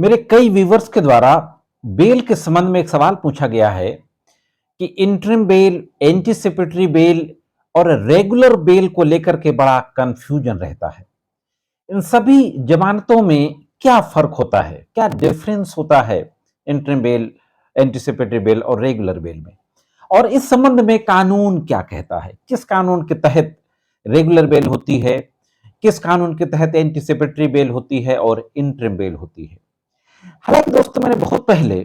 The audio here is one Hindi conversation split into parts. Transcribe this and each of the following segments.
मेरे कई व्यूवर्स के द्वारा बेल के संबंध में एक सवाल पूछा गया है कि इंटरिम बेल, एंटीसिपेटरी बेल और रेगुलर बेल को लेकर के बड़ा कंफ्यूजन रहता है। इन सभी जमानतों में क्या फर्क होता है, क्या डिफरेंस होता है इंटरिम बेल, एंटीसिपेटरी बेल और रेगुलर बेल में? और इस संबंध में कानून क्या कहता है? किस कानून के तहत रेगुलर बेल होती है, किस कानून के तहत एंटीसिपेटरी बेल होती है और इंटरिम बेल होती है? हालांकि दोस्तों, मैंने बहुत पहले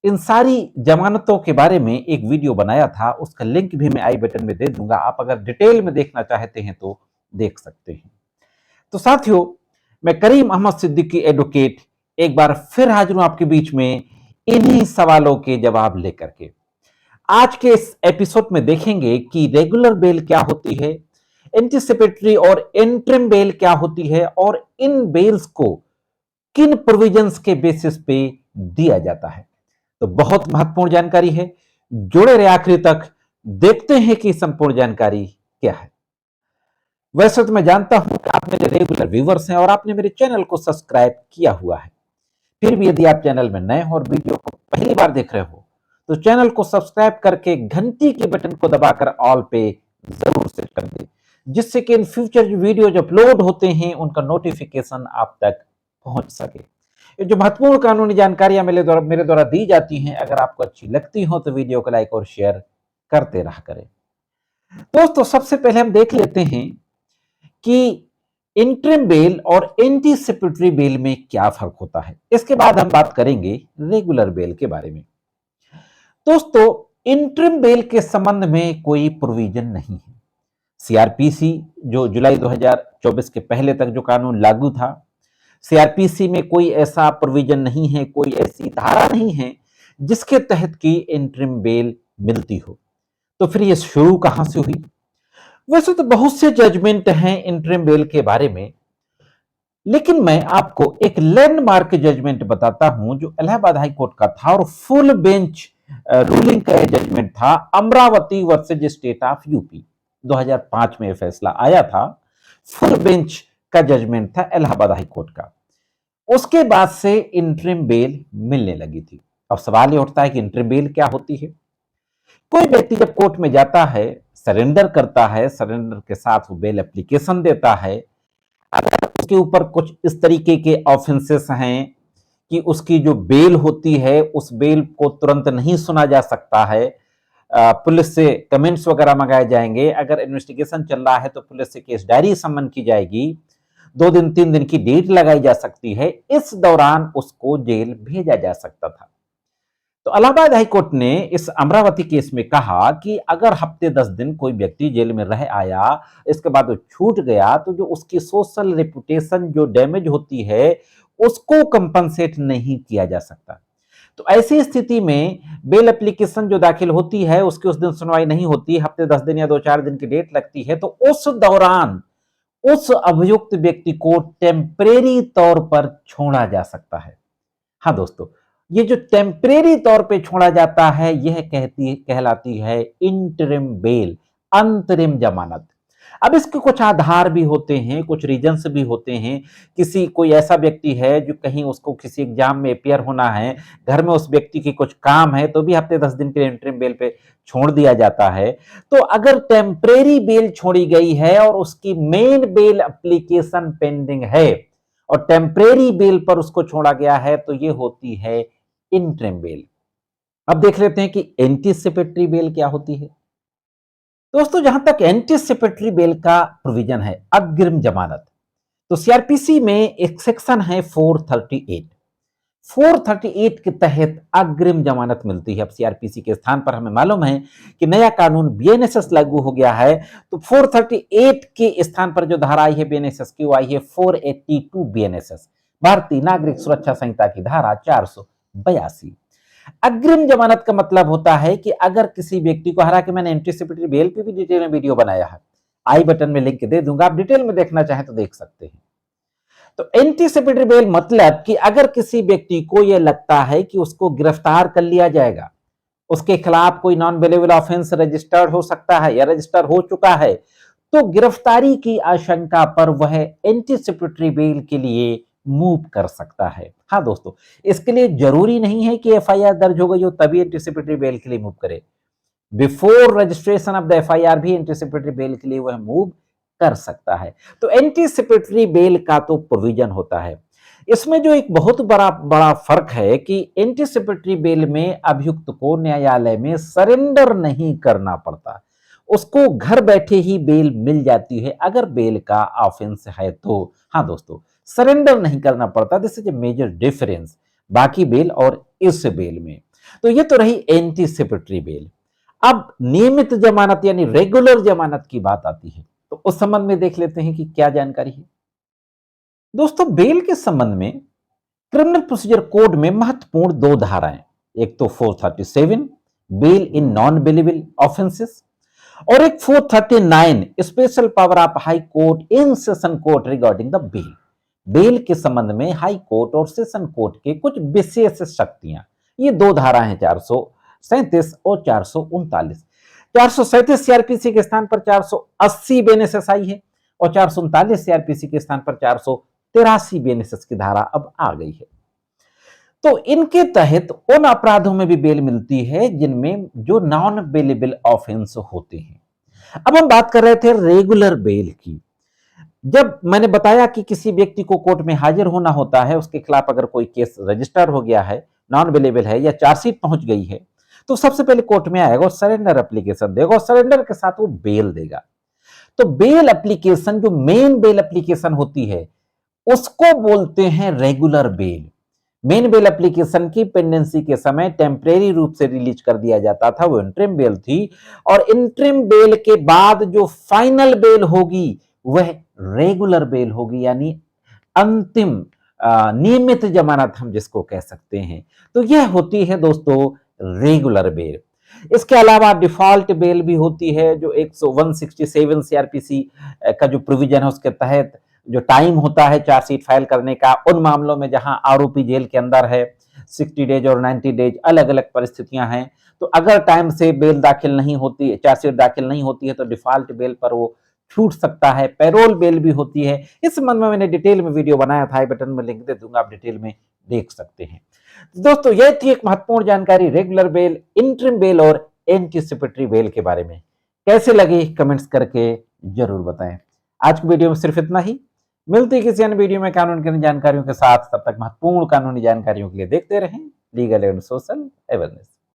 इन सारी जमानतों के बारे में एक वीडियो बनाया था, उसका लिंक भी मैं आई बटन में दे दूंगा। आप अगर डिटेल में देखना चाहते हैं तो देख सकते हैं। तो साथियों, मैं करीम अहमद सिद्दीकी एडवोकेट एक बार फिर हाजिर हूं आपके बीच में इन्हीं सवालों के जवाब लेकर के। आज के इस एपिसोड में देखेंगे कि रेगुलर बेल क्या होती है, एंटीसिपेटरी और इंटरिम बेल क्या होती है और इन बेल्स को किन प्रोविजंस के बेसिस पे दिया जाता है। तो बहुत महत्वपूर्ण जानकारी है, जुड़े रहे आखिरी तक, देखते हैं कि संपूर्ण जानकारी क्या है। वैसे तो मैं जानता हूं कि आप मेरे रेगुलर व्यूवर्स हैं और आपने मेरे चैनल को सब्सक्राइब किया हुआ है। फिर भी यदि आप चैनल में नए हो और वीडियो को पहली बार देख रहे हो तो चैनल को सब्सक्राइब करके घंटी के बटन को दबाकर ऑल पे जरूर सेट कर दें, जिससे कि इन फ्यूचर जो वीडियो जो अपलोड होते हैं उनका नोटिफिकेशन आप तक पहुंच सके। ये जो महत्वपूर्ण कानूनी जानकारियां मेरे द्वारा दी जाती हैं, अगर आपको अच्छी लगती हो तो वीडियो को लाइक और शेयर करते रहा करें। दोस्तों, सबसे पहले हम देख लेते हैं कि इंटरिम बेल और एंटीसिपेटरी बेल में क्या फर्क होता है। इसके बाद हम बात करेंगे रेगुलर बेल के बारे में। दोस्तों, इंटरिम बेल के संबंध में कोई प्रोविजन नहीं है। सीआरपीसी जो जुलाई 2024 के पहले तक जो कानून लागू था, सीआरपीसी में कोई ऐसा प्रोविजन नहीं है, कोई ऐसी धारा नहीं है जिसके तहत की इंटरिम बेल मिलती हो। तो फिर ये शुरू कहां से हुई? वैसे तो बहुत से जजमेंट हैं इंटरिम बेल के बारे में, लेकिन मैं आपको एक लैंडमार्क जजमेंट बताता हूं जो इलाहाबाद हाई कोर्ट का था और फुल बेंच रूलिंग का जजमेंट था। Amravati versus state of UP 2005 में यह फैसला आया था। फुल बेंच का जजमेंट था इलाहाबाद हाई कोर्ट का। उसके बाद से इंटरिम बेल मिलने लगी थी। अब सवाल ये उठता है कि इंटरिम बेल क्या होती है। कोई व्यक्ति जब कोर्ट में जाता है, सरेंडर करता है, सरेंडर के साथ वो बेल एप्लीकेशन देता है, अगर उसके ऊपर कुछ इस तरीके के ऑफेंसेस हैं कि उसकी जो बेल होती है उस बेल को तुरंत नहीं सुना जा सकता है, पुलिस से कमेंट्स वगैरह मंगाए जाएंगे, अगर इन्वेस्टिगेशन चल रहा है तो पुलिस से केस डायरी समन की जाएगी, 2 दिन 3 दिन की डेट लगाई जा सकती है, इस दौरान उसको जेल भेजा जा सकता था। तो इलाहाबाद हाईकोर्ट ने इस अमरावती केस में कहा कि अगर हफ्ते 10 दिन कोई व्यक्ति जेल में रह आया, इसके बाद वो छूट गया, तो जो उसकी सोशल रेपुटेशन जो डैमेज होती है उसको कंपनसेट नहीं किया जा सकता। तो ऐसी स्थिति में बेल एप्लीकेशन जो दाखिल होती है उसकी उस दिन सुनवाई नहीं होती, हफ्ते 10 दिन या 2-4 दिन की डेट लगती है, तो उस दौरान उस अभियुक्त व्यक्ति को टेम्परेरी तौर पर छोड़ा जा सकता है। हाँ दोस्तों, ये जो टेम्परेरी तौर पे छोड़ा जाता है यह कहलाती है इंटरिम बेल, अंतरिम जमानत। अब इसके कुछ आधार भी होते हैं, कुछ रीजंस भी होते हैं। कोई ऐसा व्यक्ति है जो कहीं उसको किसी एग्जाम में अपियर होना है, घर में उस व्यक्ति की कुछ काम है, तो भी हफ्ते 10 दिन के इंटरिम बेल पे छोड़ दिया जाता है। तो अगर टेम्परेरी बेल छोड़ी गई है और उसकी मेन बेल एप्लीकेशन पेंडिंग है और टेम्परेरी बेल पर उसको छोड़ा गया है, तो ये होती है इंटरिम बेल। अब देख लेते हैं कि एंटीसिपेटरी बेल क्या होती है। दोस्तों, जहां तक एंटीसिपेटरी बेल का प्रोविजन है, अग्रिम जमानत, तो सीआरपीसी में एक सेक्शन है 438। 438 के तहत अग्रिम जमानत मिलती है। अब सीआरपीसी के स्थान पर हमें मालूम है कि नया कानून बीएनएसएस लागू हो गया है, तो 438 के स्थान पर जो धारा आई है बीएनएसएस की, वो आई है 482 बीएनएसएस, भारतीय नागरिक सुरक्षा संहिता की धारा 482। अग्रिम जमानत का मतलब होता है कि अगर किसी व्यक्ति को, हालांकि मैंने एंटीसिपेटरी बेल पे भी डिटेल में वीडियो बनाया है, आई बटन में लिंक दे दूंगा, आप डिटेल में देखना चाहें तो देख सकते हैं। तो एंटीसिपेटरी बेल मतलब कि अगर किसी व्यक्ति को यह लगता है कि उसको गिरफ्तार कर लिया जाएगा, उसके खिलाफ कोई नॉन बेलेबल ऑफेंस रजिस्टर्ड हो सकता है या रजिस्टर हो चुका है, तो गिरफ्तारी की आशंका पर वह एंटीसिपेटरी बेल के लिए मूव कर सकता है। हाँ दोस्तों, इसके लिए जरूरी नहीं है कि एफआईआर दर्ज हो गई हो तभी एंटीसिपेटरी बेल के लिए मूव करे। Before registration of the FIR भी एंटीसिपेटरी बेल के लिए वह मूव कर सकता है। तो एंटीसिपेटरी बेल का तो प्रोविजन होता है। इसमें जो एक बहुत बड़ा बड़ा फर्क है कि एंटीसिपेटरी बेल में अभियुक्त को न्यायालय में सरेंडर नहीं करना पड़ता, उसको घर बैठे ही बेल मिल जाती है अगर बेल का ऑफेंस है तो। हाँ दोस्तों, सरेंडर नहीं करना पड़ता। This is a major difference बाकी बेल और इस बेल में। तो ये तो रही एंटीसिपेटरी बेल। अब नियमित जमानत यानी रेगुलर जमानत की बात आती है, तो उस संबंध में देख लेते हैं कि क्या जानकारी है। दोस्तों, बेल के संबंध में क्रिमिनल प्रोसीजर कोड में महत्वपूर्ण दो धाराएं, एक तो 437 bail in non bailable offences और एक 439 special power of high court in session court regarding the bail. Bail के संबंध में हाई कोर्ट और सेशन कोर्ट के कुछ विशेष शक्तियां, ये दो धारा हैं 437 और 439। 437 सीआरपीसी के स्थान पर 480 बीएनएसएस है और 439 सीआरपीसी के स्थान पर 483 बीएनएसएस की धारा अब आ गई है। तो इनके तहत उन अपराधों में भी बेल मिलती है जिनमें जो नॉन बेलेबल ऑफेंस होते हैं। अब हम बात कर रहे थे रेगुलर बेल की। जब मैंने बताया कि किसी व्यक्ति को कोर्ट में हाजिर होना होता है, उसके खिलाफ अगर कोई केस रजिस्टर हो गया है, नॉन बेलेबल है या चार्जशीट पहुंच गई है, तो सबसे पहले कोर्ट में आएगा और सरेंडर एप्लीकेशन देगा और सरेंडर के साथ वो बेल देगा। तो बेल एप्लीकेशन, जो मेन बेल एप्लीकेशन होती है, उसको बोलते हैं regular bell. Main bail application की पेंडेंसी के समय टेम्परेरी रूप से रिलीज कर दिया जाता था, वो इंटरिम बेल थी। और इंटरिम बेल के बाद जो फाइनल बेल होगी वह रेगुलर बेल होगी, यानी अंतिम नियमित जमानत हम जिसको कह सकते हैं। तो यह होती है दोस्तों रेगुलर बेल। इसके अलावा डिफॉल्ट बेल भी होती है, जो 167 सीआरपीसी का जो प्रोविजन है उसके तहत जो टाइम होता है चार्जशीट फाइल करने का, उन मामलों में जहां आरोपी जेल के अंदर है, 60 डेज और 90 डेज अलग अलग परिस्थितियां हैं। तो अगर टाइम से बेल दाखिल नहीं होती, चार्जशीट दाखिल नहीं होती है, तो डिफॉल्ट बेल पर वो छूट सकता है। पैरोल बेल भी होती है। इस संबंध में मैंने डिटेल में वीडियो बनाया था, आई बटन में लिंक दे दूंगा, आप डिटेल में देख सकते हैं। दोस्तों, यह थी एक महत्वपूर्ण जानकारी रेगुलर बेल, इंटरिम बेल और एंटीसिपेटरी बेल के बारे में। कैसे लगी कमेंट्स करके जरूर बताएं। आज की वीडियो में सिर्फ इतना ही। मिलते हैं किसी अन्य वीडियो में कानून की जानकारियों के साथ। तब तक महत्वपूर्ण कानूनी जानकारियों के लिए देखते रहें लीगल एंड सोशल अवेयरनेस।